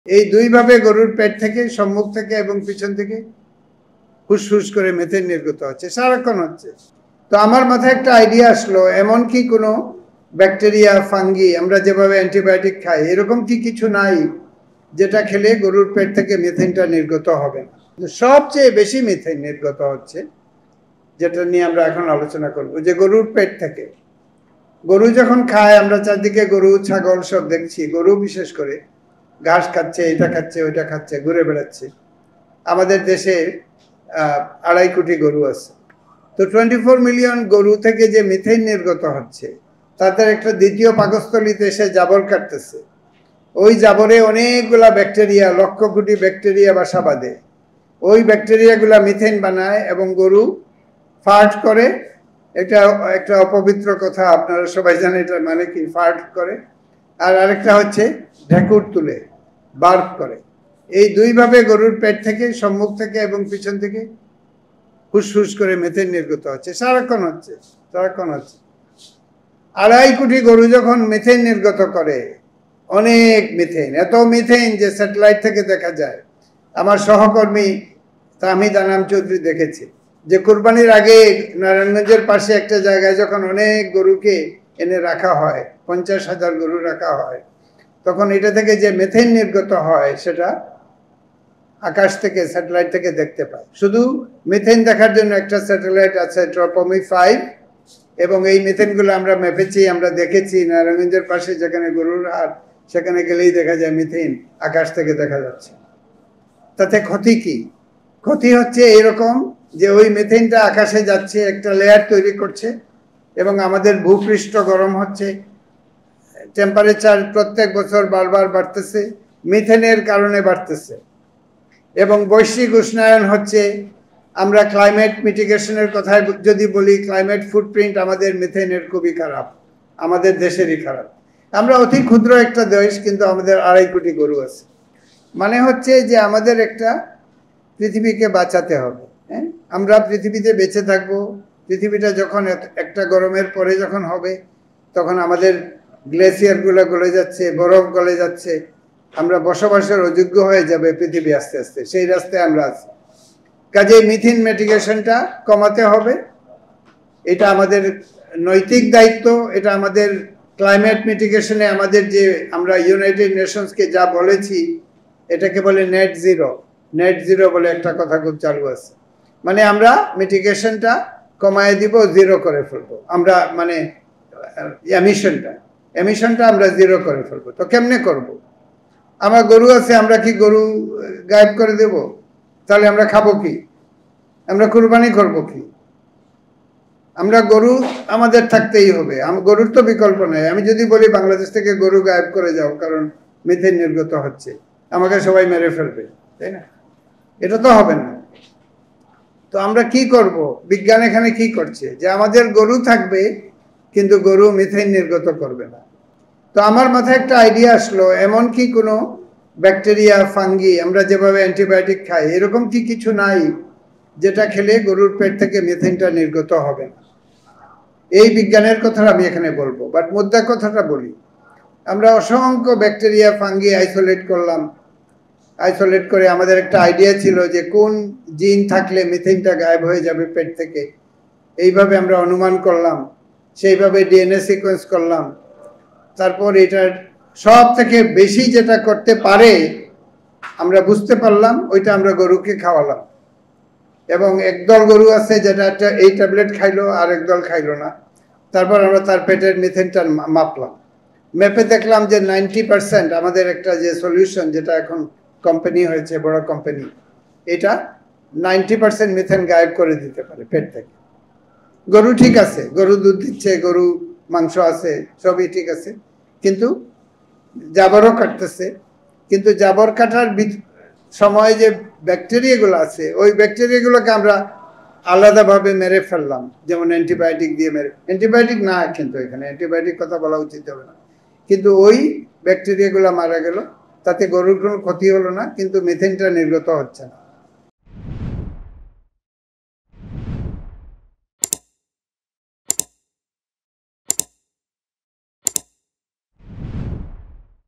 এই দুইভাবে গরুর পেট থেকে, সম্মুখ থেকে এবং পিছন থেকে ফুসফুস করে মেথেন নির্গত হচ্ছে, সারাক্ষণ হচ্ছে। তো আমার মাথায় একটা আইডিয়া আসলো, এমন কি কোনো ব্যাকটেরিয়া, ফাঙ্গি, আমরা যেভাবে অ্যান্টিবায়োটিক খাই, এরকম কি কিছু নাই যেটা খেলে গরুর পেট থেকে মেথেনটা নির্গত হবে না? সবচেয়ে বেশি মেথেন নির্গত হচ্ছে, যেটা নিয়ে আমরা এখন আলোচনা করব, যে গরুর পেট থেকে। গরু যখন খায়, আমরা চারদিকে গরু, ছাগল সব দেখছি, গরু বিশেষ করে ঘাস খাচ্ছে, এটা খাচ্ছে, ওইটা খাচ্ছে, ঘুরে বেড়াচ্ছে। আমাদের দেশে 2.5 কোটি গরু আছে। তো 24 মিলিয়ন গরু থেকে যে মিথেন নির্গত হচ্ছে, তাদের একটা দ্বিতীয় পাকস্থলীতে এসে জাবর কাটতেছে। ওই জাবরে অনেকগুলা ব্যাকটেরিয়া, লক্ষ কোটি ব্যাকটেরিয়া বাসা বাঁধে। ওই ব্যাকটেরিয়াগুলা মিথেন বানায় এবং গরু ফার্ট করে। এটা একটা অপবিত্র কথা, আপনারা সবাই জানেন এটা মানে কি, ফার্ট করে। আর আরেকটা হচ্ছে ঢেকুর তুলে, বার্প করে। এই দুইভাবে গরুর পেট থেকে, সম্মুখ থেকে এবং পিছন থেকে ফুসফুস করে মেথেন নির্গত হচ্ছে, সারাক্ষণ হচ্ছে, সারাক্ষণ হচ্ছে। 2.5 কোটি গরু যখন মিথেন নির্গত করে, অনেক মিথেন, এত মিথেন যে স্যাটেলাইট থেকে দেখা যায়। আমার সহকর্মী তাহমিদ আনাম চৌধুরী দেখেছে যে কুরবানির আগে নারায়ণগঞ্জের পাশে একটা জায়গায় যখন অনেক গরুকে এনে রাখা হয়, 50,000 গরু রাখা হয়, তখন এটা থেকে যে মেথেন নির্গত হয় সেটা আকাশ থেকে, স্যাটেলাইট থেকে দেখতে পায়। শুধু মিথেন দেখার জন্য একটা স্যাটেলাইট আছে, ট্রপমি 5, এবং এই মিথেনগুলো আমরা মেপেছি, আমরা দেখেছি। নারায়ণগঞ্জের পাশে যেখানে গরুর হাট, সেখানে গেলেই দেখা যায় মিথেন আকাশ থেকে দেখা যাচ্ছে। তাতে ক্ষতি কি? ক্ষতি হচ্ছে এরকম যে ওই মিথেনটা আকাশে যাচ্ছে, একটা লেয়ার তৈরি করছে এবং আমাদের ভূপৃষ্ঠ গরম হচ্ছে, টেম্পারেচার প্রত্যেক বছর বারবার বাড়তেছে, মিথেনের কারণে বাড়তেছে। এবং বৈশ্বিক উষ্ণায়ন হচ্ছে। আমরা ক্লাইমেট মিটিগেশনের কথায় যদি বলি, ক্লাইমেট ফুটপ্রিন্ট আমাদের মিথেনের খুবই খারাপ, আমাদের দেশেরই খারাপ। আমরা অতি ক্ষুদ্র একটা দেশ, কিন্তু আমাদের 2.5 কোটি গরু আছে। মানে হচ্ছে যে আমাদের একটা পৃথিবীকে বাঁচাতে হবে। হ্যাঁ, আমরা পৃথিবীতে বেঁচে থাকবো। পৃথিবীটা যখন একটা গরমের পরে যখন হবে, তখন আমাদের গ্লেসিয়ারগুলো গলে যাচ্ছে, বরফ গলে যাচ্ছে, আমরা বসবাসের অযোগ্য হয়ে যাবে পৃথিবী আস্তে আস্তে, সেই রাস্তায় আমরা আছি। কাজে মিথেন মিটিগেশনটা কমাতে হবে, এটা আমাদের নৈতিক দায়িত্ব। এটা আমাদের ক্লাইমেট মিটিগেশনে আমাদের যে, আমরা ইউনাইটেড নেশনসকে যা বলেছি, এটাকে বলে নেট জিরো। নেট জিরো বলে একটা কথা খুব চালু আছে, মানে আমরা মিটিগেশনটা কমায় দিব, জিরো করে ফেলবো আমরা, মানে এমিশনটা আমরা জিরো করে ফেলবো। তো কেমনে করব? আমার গরু আছে, আমরা কি গরু গায়েব করে দেব? তাহলে আমরা খাবো কি? আমরা কুরবানি করব কি? আমরা গরু আমাদের থাকতেই হবে, গরুর তো বিকল্প নেই। আমি যদি বলি বাংলাদেশ থেকে গরু গায়েব করে যাও কারণ মিথেন নির্গত হচ্ছে, আমাকে সবাই মেরে ফেলবে, তাই না? এটা তো হবে না। তো আমরা কি করব? বিজ্ঞান এখানে কি করছে, যে আমাদের গরু থাকবে কিন্তু গরু মিথেন নির্গত করবে না। তো আমার মাথায় একটা আইডিয়া আসলো, এমন কি কোনো ব্যাকটেরিয়া, ফাঙ্গি, আমরা যেভাবে অ্যান্টিবায়োটিক খাই, এরকম কি কিছু নাই যেটা খেলে গরুর পেট থেকে মিথেনটা নির্গত হবে না? এই বিজ্ঞানের কথা আমি এখানে বলবো, বাট মুদ্রা কথাটা বলি। আমরা অসংখ্য ব্যাকটেরিয়া, ফাঙ্গি আইসোলেট করলাম। আইসোলেট করে আমাদের একটা আইডিয়া ছিল যে কোন জিন থাকলে মিথেনটা গায়েব হয়ে যাবে পেট থেকে। এইভাবে আমরা অনুমান করলাম, সেইভাবে ডিএনএ সিকোয়েন্স করলাম। তারপর এটার সব থেকে বেশি যেটা করতে পারে আমরা বুঝতে পারলাম, ওইটা আমরা গরুকে খাওয়ালাম। এবং একদল গরু আছে যেটা এই ট্যাবলেট খাইলো, আর একদল খাইলো না। তারপর আমরা তার পেটের মিথেনটা মাপলাম। মেপে দেখলাম যে 90% আমাদের একটা যে সলিউশন, যেটা এখন কোম্পানি হয়েছে, বড় কোম্পানি, এটা 90% মিথেন গায়েব করে দিতে পারে পেট থেকে। গরু ঠিক আছে, গরু দুধ দিচ্ছে, গরু মাংস আছে, সবই ঠিক আছে, কিন্তু জাবরও কাটতেছে। কিন্তু জাবর কাটার সময় যে ব্যাকটেরিয়াগুলো আছে, ওই ব্যাকটেরিয়াগুলোকে আমরা আলাদাভাবে মেরে ফেললাম, যেমন অ্যান্টিবায়োটিক দিয়ে মেরে। অ্যান্টিবায়োটিক না, কিন্তু এখানে অ্যান্টিবায়োটিক কথা বলা উচিত হবে না। কিন্তু ওই ব্যাকটেরিয়াগুলো মারা গেল, তাতে গরুর কোনো ক্ষতি হলো না, কিন্তু মিথেনটা নির্গত হচ্ছে না।